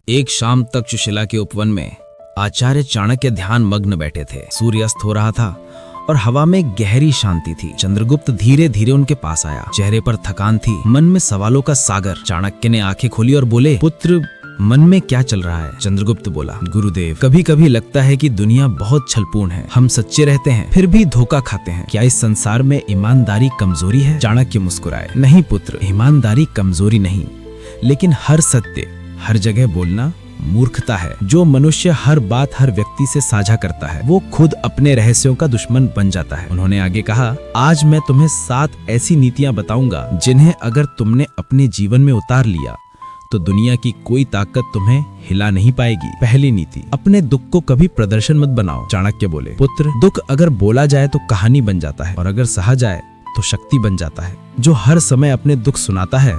एक शाम तक सुशीला के उपवन में आचार्य चाणक्य ध्यान मग्न बैठे थे। सूर्यास्त हो रहा था और हवा में गहरी शांति थी। चंद्रगुप्त धीरे धीरे उनके पास आया। चेहरे पर थकान थी, मन में सवालों का सागर। चाणक्य ने आंखें खोली और बोले, पुत्र, मन में क्या चल रहा है? चंद्रगुप्त बोला, गुरुदेव, कभी कभी लगता है कि दुनिया बहुत छलपूर्ण है। हम सच्चे रहते हैं फिर भी धोखा खाते हैं। क्या इस संसार में ईमानदारी कमजोरी है? चाणक्य मुस्कुराए, नहीं पुत्र, ईमानदारी कमजोरी नहीं, लेकिन हर सत्य हर जगह बोलना मूर्खता है। जो मनुष्य हर बात हर व्यक्ति से साझा करता है वो खुद अपने रहस्यों का दुश्मन बन जाता है। उन्होंने आगे कहा, आज मैं तुम्हें 7 ऐसी नीतियां बताऊंगा जिन्हें अगर तुमने अपने जीवन में उतार लिया तो दुनिया की कोई ताकत तुम्हें हिला नहीं पाएगी। पहली नीति, अपने दुख को कभी प्रदर्शन मत बनाओ। चाणक्य बोले, पुत्र, दुख अगर बोला जाए तो कहानी बन जाता है और अगर सहा जाए तो शक्ति बन जाता है। जो हर समय अपने दुख सुनाता है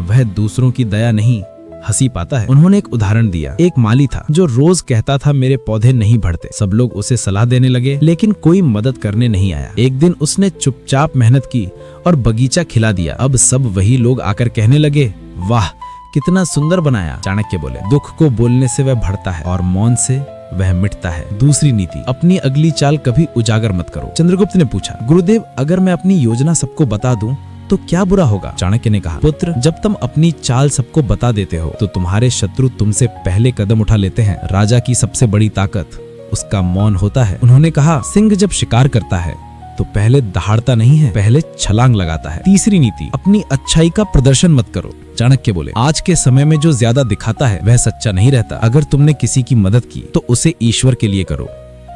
वह दूसरों की दया नहीं हंसी पाता है। उन्होंने एक उदाहरण दिया। एक माली था जो रोज कहता था, मेरे पौधे नहीं बढ़ते। सब लोग उसे सलाह देने लगे लेकिन कोई मदद करने नहीं आया। एक दिन उसने चुपचाप मेहनत की और बगीचा खिला दिया। अब सब वही लोग आकर कहने लगे, वाह, कितना सुंदर बनाया। चाणक्य बोले, दुख को बोलने से वह बढ़ता है और मौन से वह मिटता है। दूसरी नीति, अपनी अगली चाल कभी उजागर मत करो। चंद्रगुप्त ने पूछा, गुरुदेव, अगर मैं अपनी योजना सबको बता दूं तो क्या बुरा होगा? चाणक्य ने कहा, पुत्र, जब तुम अपनी चाल सबको बता देते हो तो तुम्हारे शत्रु तुमसे पहले कदम उठा लेते हैं। राजा की सबसे बड़ी ताकत उसका मौन होता है। उन्होंने कहा, सिंह जब शिकार करता है तो पहले दहाड़ता नहीं है, पहले छलांग लगाता है। तीसरी नीति, अपनी अच्छाई का प्रदर्शन मत करो। चाणक्य बोले, आज के समय में जो ज्यादा दिखाता है वह सच्चा नहीं रहता। अगर तुमने किसी की मदद की तो उसे ईश्वर के लिए करो,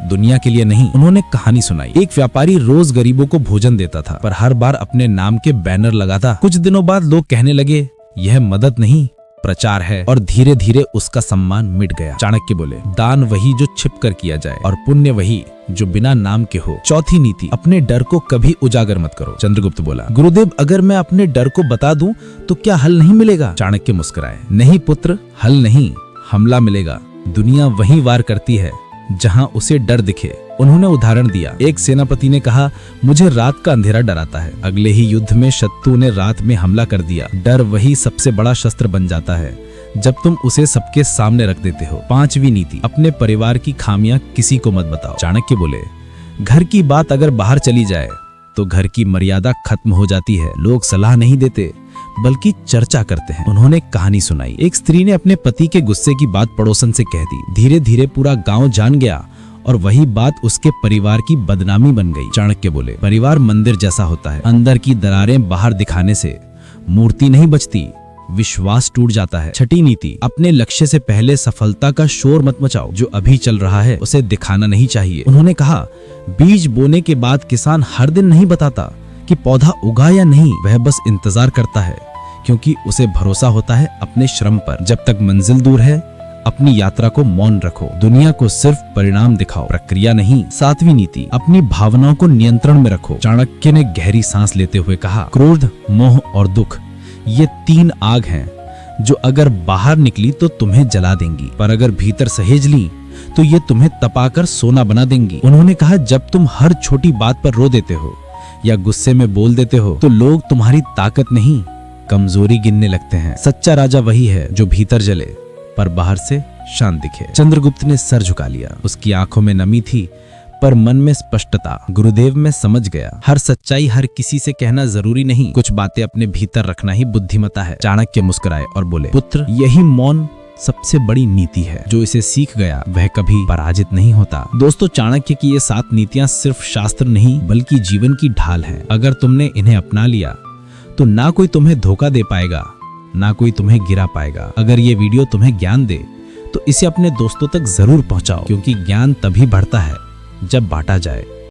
दुनिया के लिए नहीं। उन्होंने कहानी सुनाई। एक व्यापारी रोज गरीबों को भोजन देता था पर हर बार अपने नाम के बैनर लगाता। कुछ दिनों बाद लोग कहने लगे, यह मदद नहीं प्रचार है, और धीरे धीरे उसका सम्मान मिट गया। चाणक्य बोले, दान वही जो छिप कर किया जाए और पुण्य वही जो बिना नाम के हो। चौथी नीति, अपने डर को कभी उजागर मत करो। चंद्रगुप्त बोला, गुरुदेव, अगर मैं अपने डर को बता दूं तो क्या हल नहीं मिलेगा? चाणक्य मुस्कुराए, नहीं पुत्र, हल नहीं, हमला मिलेगा। दुनिया वही वार करती है जहां उसे डर दिखे। उन्होंने उदाहरण दिया। एक सेनापति ने कहा, मुझे रात का अंधेरा डराता है। अगले ही युद्ध में शत्रु ने रात में हमला कर दिया। डर वही सबसे बड़ा शस्त्र बन जाता है जब तुम उसे सबके सामने रख देते हो। पांचवी नीति, अपने परिवार की खामियां किसी को मत बताओ। चाणक्य बोले, घर की बात अगर बाहर चली जाए तो घर की मर्यादा खत्म हो जाती है। लोग सलाह नहीं देते बल्कि चर्चा करते हैं। उन्होंने कहानी सुनाई। एक स्त्री ने अपने पति के गुस्से की बात पड़ोसन से कह दी। धीरे धीरे पूरा गांव जान गया और वही बात उसके परिवार की बदनामी बन गई। चाणक्य बोले, परिवार मंदिर जैसा होता है। अंदर की दरारें बाहर दिखाने से मूर्ति नहीं बचती, विश्वास टूट जाता है। छठी नीति, अपने लक्ष्य से पहले सफलता का शोर मत मचाओ। जो अभी चल रहा है उसे दिखाना नहीं चाहिए। उन्होंने कहा, बीज बोने के बाद किसान हर दिन नहीं बताता कि पौधा उगा या नहीं, वह बस इंतजार करता है क्योंकि उसे भरोसा होता है अपने श्रम पर। जब तक मंजिल दूर है अपनी यात्रा को मौन रखो। दुनिया को सिर्फ परिणाम दिखाओ, प्रक्रिया नहीं। सातवीं नीति, अपनी भावनाओं को नियंत्रण में रखो। चाणक्य ने गहरी सांस लेते हुए कहा, क्रोध, मोह और दुख, ये 3 आग हैं जो अगर बाहर निकली तो तुम्हें जला देंगी, पर अगर भीतर सहेज ली तो ये तुम्हें तपाकर सोना बना देंगी। उन्होंने कहा, जब तुम हर छोटी बात पर रो देते हो या गुस्से में बोल देते हो तो लोग तुम्हारी ताकत नहीं कमजोरी गिनने लगते हैं। सच्चा राजा वही है जो भीतर जले पर बाहर से शांत दिखे। चंद्रगुप्त ने सर झुका लिया। उसकी आंखों में नमी थी पर मन में स्पष्टता। गुरुदेव, मैं समझ गया, हर सच्चाई हर किसी से कहना जरूरी नहीं, कुछ बातें अपने भीतर रखना ही बुद्धिमता है। चाणक्य मुस्कुराए और बोले, पुत्र, यही मौन सबसे बड़ी नीति है। जो इसे सीख गया वह कभी पराजित नहीं होता। दोस्तों, चाणक्य की ये 7 नीतियां सिर्फ शास्त्र नहीं बल्कि जीवन की ढाल हैं। अगर तुमने इन्हें अपना लिया तो ना कोई तुम्हें धोखा दे पाएगा, ना कोई तुम्हें गिरा पाएगा। अगर ये वीडियो तुम्हें ज्ञान दे तो इसे अपने दोस्तों तक जरूर पहुंचाओ, क्योंकि ज्ञान तभी बढ़ता है जब बांटा जाए।